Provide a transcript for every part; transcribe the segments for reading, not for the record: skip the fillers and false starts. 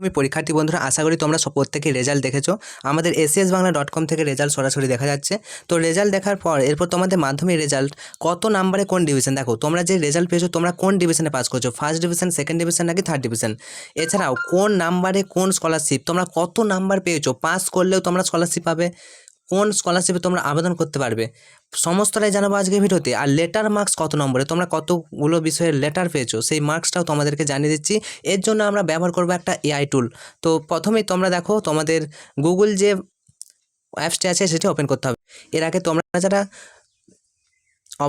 তুমি পরীক্ষার্থী বন্ধুরা, আশা করি তোমরা প্রত্যেকে রেজাল্ট দেখেছো। আমাদের asiasbangla.com থেকে রেজাল্ট সরাসরি দেখা যাচ্ছে। তো রেজাল্ট দেখার পর এরপর তোমাদের মাধ্যমিক রেজাল্ট কত নাম্বারে কোন ডিভিশন, দেখো তোমরা যে রেজাল্ট পেয়েছো তোমরা কোন ডিভিশনে পাস করছো, ফার্স্ট ডিভিশন, সেকেন্ড ডিভিশন নাকি থার্ড ডিভিশন। এছাড়াও কোন নাম্বারে কোন স্কলারশিপ, তোমরা কত নাম্বার পেয়েছো, পাস করলেও তোমরা স্কলারশিপ পাবে, কোন স্কলারশিপে তোমরা আবেদন করতে পারবে, সমস্তটাই জানাবো আজকে ভিডিওতে। আর লেটার মার্কস কত নম্বরে, তোমরা কতগুলো বিষয়ের লেটার পেয়েছো সেই মার্কসটাও তোমাদেরকে জানিয়ে দিচ্ছি। এর জন্য আমরা ব্যবহার করবো একটা এআই টুল। তো প্রথমেই তোমরা দেখো তোমাদের গুগল যে অ্যাপসটি আছে সেটি ওপেন করতে হবে। এর আগে তোমরা যারা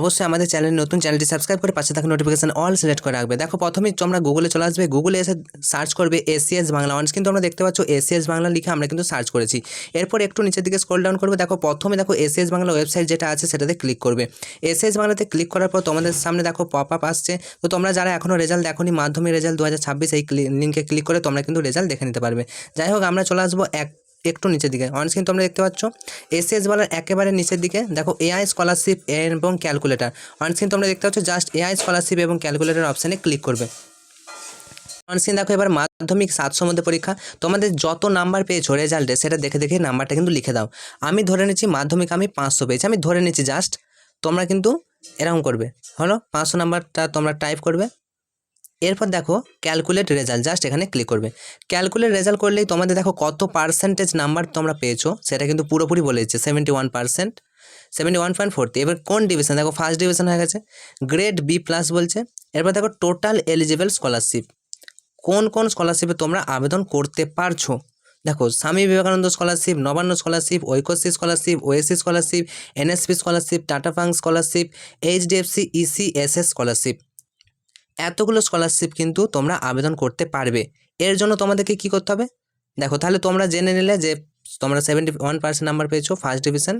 অবশ্যই আমাদের নতুন চ্যানেলটি সাবস্ক্রাইব করে পাশে থাকা নোটিফিকেশন অল সিলেক্ট করে রাখবে। দেখো প্রথমেই তোমরা গুগলে চলে আসবে, গুগলে এসে সার্চ করবে এসিএস বাংলা ওয়ান্স, কিন্তু তোমরা দেখতে পাচ্ছ এসিএস বাংলা লিখে আমরা কিন্তু সার্চ করেছি। এরপর একটু নিচের দিকে স্ক্রল ডাউন করবে, দেখো প্রথমে দেখো এসিএস বাংলা ওয়েবসাইট যেটা আছে সেটাতে ক্লিক করবে। এসিএস বাংলাতে ক্লিক করার পর তোমাদের সামনে দেখো পপ আপ আসছে। তো তোমরা যারা এখনও রেজাল্ট দেখোনি, মাধ্যমিক রেজাল্ট 2026, এই লিঙ্কে ক্লিক করে তোমরা কিন্তু রেজাল্ট দেখে নিতে পারবে। যাই হোক, আমরা চলে আসবো একটু নিচের দিকে। অন স্ক্রিন তোমরা দেখতে পাচ্ছ এসএস বাংলার একেবারে নিচের দিকে দেখো এআই স্কলারশিপ এবং ক্যালকুলেটর। অন স্ক্রিন তোমরা দেখতে পাচ্ছ জাস্ট এআই স্কলারশিপ এবং ক্যালকুলেটর অপশানে ক্লিক করবে। অন স্ক্রিন দেখো এবার মাধ্যমিক 700 মধ্যে পরীক্ষা, তোমাদের যত নাম্বার পেয়েছো রেজাল্টে সেটা দেখে দেখে নাম্বারটা কিন্তু লিখে দাও। আমি ধরে নিচ্ছি মাধ্যমিক আমি 500 পেয়েছি, আমি ধরে নিচ্ছি জাস্ট, তোমরা কিন্তু এরকম করবে। হলো 500 নাম্বারটা তোমরা টাইপ করবে। এরপর দেখো ক্যালকুলেট রেজাল্ট, জাস্ট এখানে ক্লিক করবে। ক্যালকুলেট রেজাল্ট করলেই তোমাদের দেখো কত পার্সেন্টেজ নাম্বার তোমরা পেয়েছো সেটা কিন্তু পুরোপুরি বলে দিচ্ছে, 71%, 71.40। এবার কোন ডিভিশন, দেখো ফার্স্ট ডিভিশন হয়ে গেছে, গ্রেড বি প্লাস বলছে। এরপর দেখো টোটাল এলিজিবল স্কলারশিপ, কোন কোন স্কলারশিপে তোমরা আবেদন করতে পারছো। দেখো Swami Vivekananda scholarship, Nabanna scholarship, Aikyashree scholarship, OSC scholarship, NSP scholarship, Tata fund scholarship, HDFC ECSS scholarship, এতগুলো স্কলারশিপ কিন্তু তোমরা আবেদন করতে পারবে। এর জন্য তোমাদেরকে কি করতে হবে, দেখো তাহলে তোমরা জেনে নিলে যে তোমরা 71% নাম্বার পেয়েছো, ফার্স্ট ডিভিশন,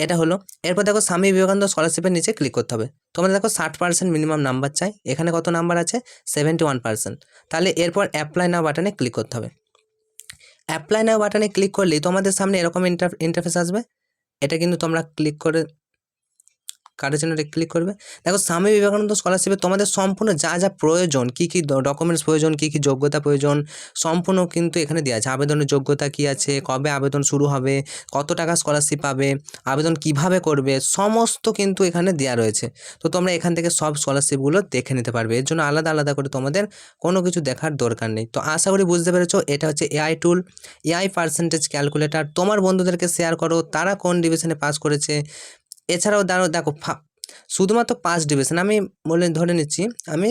এটা হলো। এরপর দেখো স্বামী বিবেকানন্দ স্কলারশিপের নিচে ক্লিক করতে হবে। তোমাদের দেখো 60% মিনিমাম নাম্বার চাই, এখানে কত নাম্বার আছে, 71%। তাহলে এরপর অ্যাপ্লাই নাও বাটনে ক্লিক করতে হবে। অ্যাপ্লাই নাও বাটনে ক্লিক করলেই তোমাদের সামনে এরকম ইন্টারফেস আসবে। এটা কিন্তু তোমরা ক্লিক করে কার্ডের জন্য ক্লিক করবে। দেখো স্বামী বিবেকানন্দ স্কলারশিপে তোমাদের সম্পূর্ণ যা যা প্রয়োজন, কী কী ডকুমেন্টস প্রয়োজন, কী কী যোগ্যতা প্রয়োজন, সম্পূর্ণ কিন্তু এখানে দেওয়া আছে। আবেদনের যোগ্যতা কী আছে, কবে আবেদন শুরু হবে, কত টাকা স্কলারশিপ পাবে, আবেদন কিভাবে করবে, সমস্ত কিন্তু এখানে দেওয়া রয়েছে। তো তোমরা এখান থেকে সব স্কলারশিপগুলো দেখে নিতে পারবে। এর জন্য আলাদা আলাদা করে তোমাদের কোনো কিছু দেখার দরকার নেই। তো আশা করি বুঝতে পেরেছো, এটা হচ্ছে এআই টুল, এআই পার্সেন্টেজ ক্যালকুলেটর। তোমার বন্ধুদেরকে শেয়ার করো তারা কোন ডিভিশনে পাস করেছে। এছাড়াও দেখো শুধুমাত্র 5 ডিভিশন, আমি ধরে নিচ্ছি আমি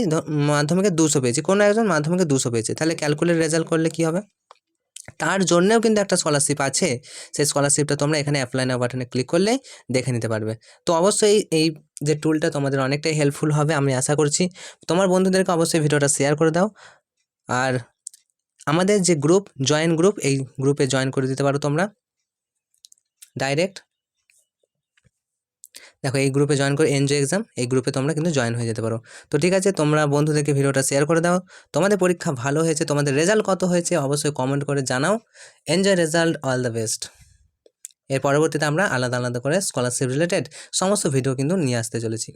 মাধ্যমিকে 200 পেয়েছি, কোনো একজন মাধ্যমিকে 200 পেয়েছে, তাহলে ক্যালকুলেট রেজাল্ট করলে কি হবে, তার জন্যেও কিন্তু একটা স্কলারশিপ আছে। সেই স্কলারশিপটা তোমরা এখানে অ্যাপ্লাই নাও বাটনে ক্লিক করলে দেখে নিতে পারবে। তো অবশ্যই এই যে টুলটা তোমাদের অনেকটাই হেল্পফুল হবে আমি আশা করছি। তোমার বন্ধুদেরকে অবশ্যই ভিডিওটা শেয়ার করে দাও। আর আমাদের যে গ্রুপ, জয়েন গ্রুপ, এই গ্রুপে জয়েন করে দিতে পারো তোমরা ডাইরেক্ট। দেখো এই গ্রুপে জয়েন করে এনজয় এক্সাম, এই গ্রুপে তোমরা কিন্তু জয়েন হয়ে যেতে পারো। তো ঠিক আছে, তোমরা বন্ধুদেরকে ভিডিওটা শেয়ার করে দাও। তোমাদের পরীক্ষা ভালো হয়েছে, তোমাদের রেজাল্ট কত হয়েছে অবশ্যই কমেন্ট করে জানাও। Enjoy result, all the best. এর পরবর্তীতে আমরা আলাদা আলাদা করে স্কলারশিপ রিলেটেড সমস্ত ভিডিও কিন্তু নিয়ে আসতে চলেছি।